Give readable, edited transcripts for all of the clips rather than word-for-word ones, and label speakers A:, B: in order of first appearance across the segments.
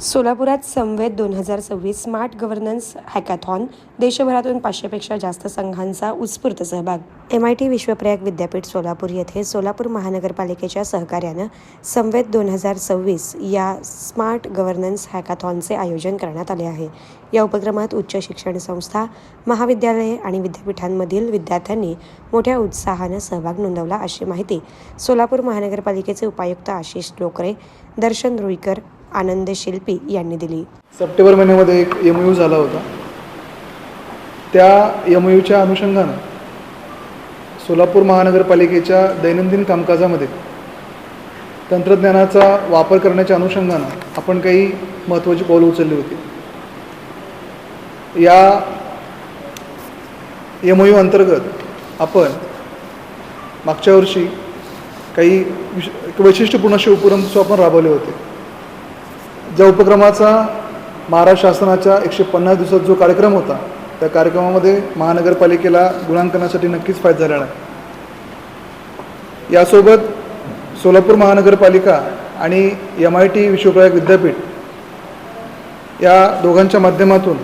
A: सोलापुरात संवेद 2026 smart governance hackathon. देशभरातून 500पेक्षा जास्त संघांचा उत्स्फूर्त सहभाग. MIT विश्वप्रयाग विद्यापीठ सोलापूर येथे सोलापूर महानगरपालिकेच्या सहकार्यानं संवेद 2026 या स्मार्ट गव्हर्नन्स हॅकॅथॉनचे आयोजन करण्यात आले आहे. या उपक्रमात उच्च शिक्षण संस्था, महाविद्यालये आणि विद्यापीठांमधील विद्यार्थ्यांनी मोठ्या उत्साहानं सहभाग नोंदवला, अशी माहिती सोलापूर महानगरपालिकेचे उपायुक्त आशिष डोकरे, दर्शन रुईकर, आनंद शिल्पी यांनी दिली.
B: सप्टेंबर महिन्यामध्ये एक MOU झाला होता. त्या MOUच्या अनुषंगानं सोलापूर महानगरपालिकेच्या दैनंदिन कामकाजामध्ये तंत्रज्ञानाचा वापर करण्याच्या अनुषंगानं आपण काही महत्त्वाची पावलं उचलली होती. या MOU अंतर्गत आपण मागच्या वर्षी काही वैशिष्ट्यपूर्ण असे उपक्रम आपण राबवले होते. ज्या उपक्रमाचा महाराष्ट्र शासनाच्या 150 दिवसात जो कार्यक्रम होता, त्या कार्यक्रमामध्ये महानगरपालिकेला गुणांकनासाठी नक्कीच फायदा झालेला आहे. यासोबत सोलापूर महानगरपालिका आणि MIT विश्वप्रयाग विद्यापीठ या दोघांच्या माध्यमातून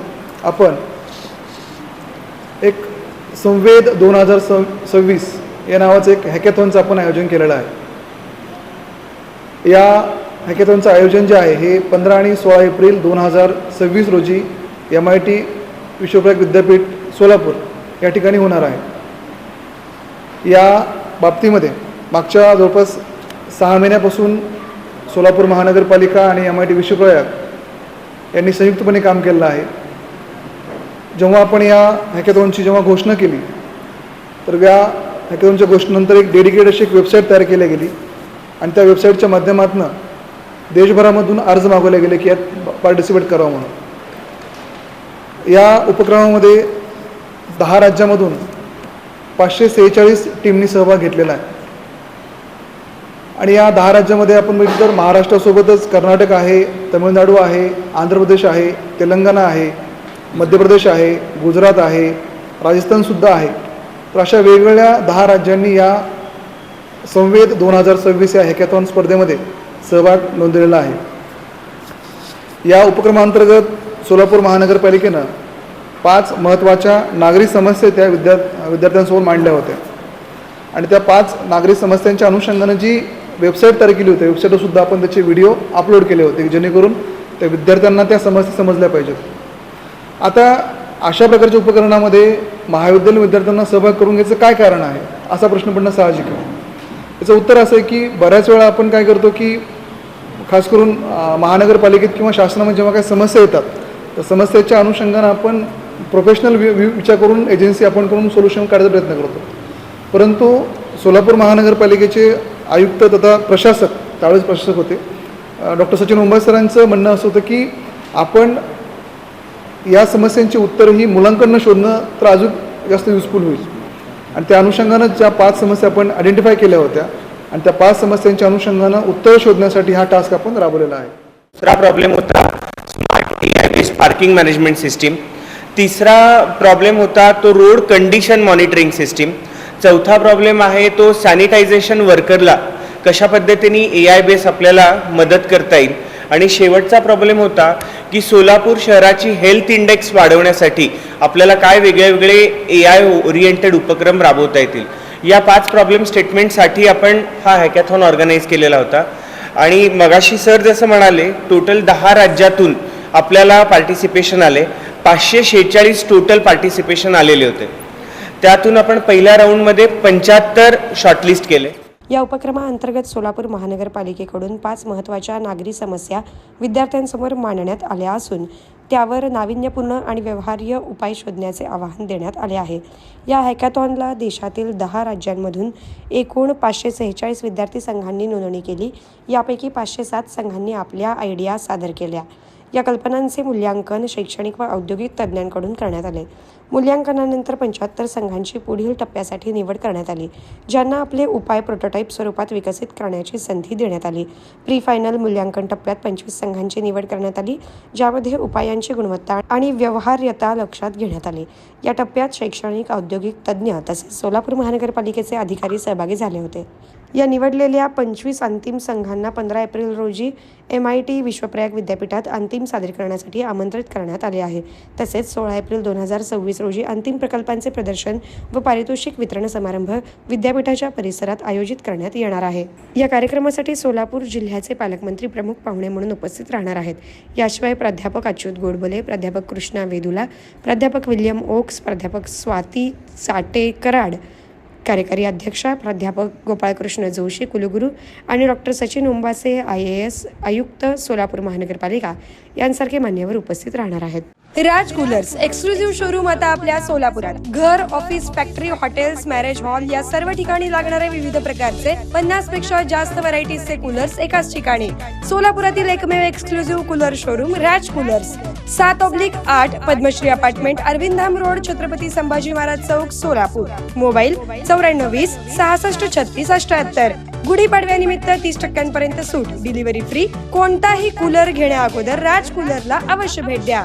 B: आपण एक संवेद 2026 या नावाचं एक हॅकॅथॉनचं आपण आयोजन केलेलं आहे. या हॅकॅथॉनचं आयोजन जे आहे हे 15 आणि 16 एप्रिल 2026 रोजी MIT विश्वप्रयाग विद्यापीठ सोलापूर या ठिकाणी होणार आहे. या बाबतीमध्ये मागच्या जवळपास 6 महिन्यापासून सोलापूर महानगरपालिका आणि MIT विश्वप्रयाग यांनी संयुक्तपणे काम केलेलं आहे. जेव्हा आपण या हॅकॅथॉनची घोषणा केली, तर या हॅकॅथॉनच्या घोषणेनंतर एक डेडिकेटेड अशी एक वेबसाईट तयार केली गेली आणि त्या वेबसाईटच्या माध्यमातून देशभरामधून अर्ज मागवले गेले की यात पार्टिसिपेट करावं म्हणून. या उपक्रमामध्ये 10 राज्यामधून 546 टीमनी सहभाग घेतलेला आहे. आणि या 10 राज्यामध्ये आपण बघितलं तर महाराष्ट्रासोबतच कर्नाटक आहे, तमिळनाडू आहे, आंध्र प्रदेश आहे, तेलंगणा आहे, मध्य प्रदेश आहे, गुजरात आहे, राजस्थानसुद्धा आहे. तर अशा वेगवेगळ्या 10 राज्यांनी या संवेद 2026 या हॅकॅथॉन स्पर्धेमध्ये सहभाग नोंदवलेला आहे. या उपक्रमांतर्गत सोलापूर महानगरपालिकेनं 5 महत्त्वाच्या नागरी समस्या त्या विद्यार्थ्यांसमोर मांडल्या होत्या. आणि त्या 5 नागरी समस्यांच्या अनुषंगानं जी वेबसाईट तयार केली होती, वेबसाईटवरसुद्धा आपण त्याचे व्हिडिओ अपलोड केले होते, जेणेकरून त्या विद्यार्थ्यांना त्या समस्या समजल्या पाहिजेत. आता अशा प्रकारच्या उपक्रमामध्ये महाविद्यालयीन विद्यार्थ्यांना सहभाग करून घ्यायचं काय कारण आहे, असा प्रश्न पडणं साहजिक आहे. याचं उत्तर असं आहे की बऱ्याच वेळा आपण काय करतो की खास करून महानगरपालिकेत किंवा शासनामध्ये जेव्हा काही समस्या येतात, तर समस्येच्या अनुषंगानं आपण प्रोफेशनल विचार करून एजन्सी आपण करून सोल्युशन काढायचा प्रयत्न करतो. परंतु सोलापूर महानगरपालिकेचे आयुक्त तथा प्रशासक, त्यावेळेस प्रशासक होते डॉक्टर सचिन उंबर सरांचं म्हणणं असं होतं की आपण या समस्यांची उत्तरं ही मुलांकडनं शोधणं तर अजून जास्त युजफुल होईल. आणि त्या अनुषंगानं ज्या 5 समस्या आपण आयडेंटिफाय केल्या होत्या आणि त्या 5 समस्यांच्या अनुषंगानं उत्तर शोधण्यासाठी हा टास्क आपण राबवलेला आहे.
C: दुसरा प्रॉब्लेम होता smart AI based parking management system. तिसरा प्रॉब्लेम होता तो रोड कंडिशन मॉनिटरिंग सिस्टीम. चौथा प्रॉब्लेम आहे तो सॅनिटायझेशन वर्करला कशा पद्धतीने AI बेस आपल्याला मदत करता येईल. आणि शेवटचा प्रॉब्लेम होता की सोलापूर शहराची हेल्थ इंडेक्स वाढवण्यासाठी आपल्याला काय वेगळे AI ओरिएंटेड उपक्रम राबवता येतील. या 5 प्रॉब्लेम स्टेटमेंटसाठी आपण हा हॅकॅथॉन ऑर्गनाईज केलेला होता. आणि मगाशी सर जसं म्हणाले, टोटल 10 राज्यातून आपल्याला पार्टिसिपेशन आले. 546 टोटल पार्टिसिपेशन आलेले होते. त्यातून आपण पहिल्या राऊंडमध्ये 75 शॉर्टलिस्ट केले.
A: या उपक्रमाअंतर्गत सोलापूर महानगरपालिकेकडून 5 महत्त्वाच्या नागरी समस्या विद्यार्थ्यांसमोर मांडण्यात आल्या असून त्यावर नाविन्यपूर्ण आणि व्यवहार्य उपाय शोधण्याचे आवाहन देण्यात आले आहे. या हॅकॅथॉनला देशातील 10 राज्यांमधून एकूण 546 विद्यार्थी संघांनी नोंदणी केली. यापैकी 507 संघांनी आपल्या आयडिया सादर केल्या. या कल्पनांचे मूल्यांकन शैक्षणिक व औद्योगिक तज्ज्ञांकडून करण्यात आले. मूल्यांकनानंतर 75 संघांची पुढील टप्प्यासाठी निवड करण्यात आली, ज्यांना आपले उपाय प्रोटोटाईप स्वरूपात विकसित करण्याची संधी देण्यात आली. प्री फायनल मूल्यांकन टप्प्यात 25 संघांची निवड करण्यात आली, ज्यामध्ये उपायांची गुणवत्ता आणि व्यवहार्यता लक्षात घेण्यात आली. या टप्प्यात शैक्षणिक औद्योगिक तज्ज्ञ तसेच सोलापूर महानगरपालिकेचे अधिकारी सहभागी झाले होते. या निवडलेल्या 25 अंतिम संघांना 15 एप्रिल रोजी MIT विश्वप्रयाग विद्यापीठात अंतिम सादरीकरणासाठी आमंत्रित करण्यात आले आहे. तसेच 16 एप्रिल 2026 रोजी अंतिम प्रकल्पांचे प्रदर्शन व पारितोषिक वितरण समारंभ विद्यापीठाच्या परिसरात आयोजित करण्यात येणार आहे. या कार्यक्रमासाठी सोलापूर जिल्ह्याचे पालकमंत्री प्रमुख पाहुणे म्हणून उपस्थित राहणार आहेत. याशिवाय प्राध्यापक अच्युत गोडबोले, प्राध्यापक कृष्णा वेदुला, प्राध्यापक विल्यम ओक्स, प्राध्यापक स्वाती साटे कराड, कार्यकारी अध्यक्षा प्राध्यापक गोपाळकृष्ण जोशी कुलगुरू आणि डॉक्टर सचिन उंबासे IAS आयुक्त सोलापूर महानगरपालिका यांसारखे मान्यवर उपस्थित राहणार आहेत.
D: राज कूलर्स एक्सक्लुझिव्ह शोरूम आता आपल्या सोलापुरात. घर, office, factory, hotels, marriage hall या सर्व ठिकाणी लागणारे विविध प्रकारचे 50 पेक्षा जास्त व्हरायटीजचे कूलर्स एकाच ठिकाणी. सोलापुरातील एकमेव exclusive cooler showroom Raj coolers, 7/8 Padmashri apartment, अरविंदाम रोड, छत्रपती संभाजी महाराज चौक, सोलापूर. मोबाईल 9420 66 36 78. गुढीपाडव्यानिमित्त 30% सूट, डिलिव्हरी फ्री. कोणताही कूलर घेण्या अगोदर राज कूलरला अवश्य भेट द्या.